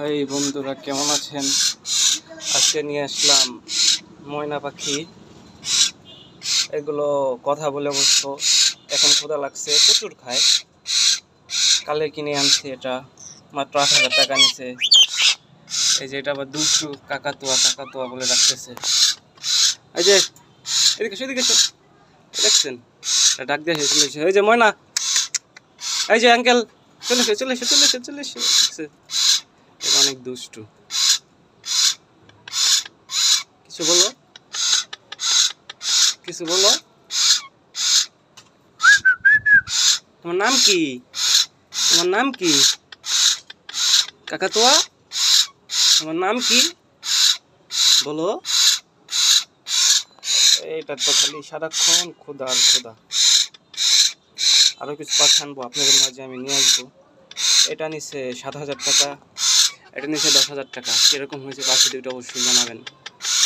এই বন্ধুরা কেমন আছেন? আজকে নিয়ে আসলাম ময়না পাখি। এগুলো কথা বলে অবশ্য এখন ক্ষুধা লাগছে, প্রচুর খায়। কালে কিনে আনছি, এটা মাত্র 8,000 টাকা নিছে। এই যে এটা আবার দুষ্টু কাকাতুয়া বলে রাখতেছে। এই যে এদিকে সেদিকে দেখছেন, ডাক দিয়ে চলেছে। এই যে ময়না, এই যে আঙ্কেল চলে এসে এটা অনেক দুষ্টু। কিছু বলো। তোমার নাম কি? কাকাতুয়া, তোমার নাম কি বলো? এটা তো খালি সারাক্ষণ খোদা। আরো কিছু পাখি আনবো আপনাদের মাঝে, আমি নিয়ে আসবো। এটা নিচ্ছে 7,000 টাকা, এটা নিচ্ছে 10,000 টাকা। কিরকম হয়েছে পাখি দুটো অবশ্যই জানাবেন।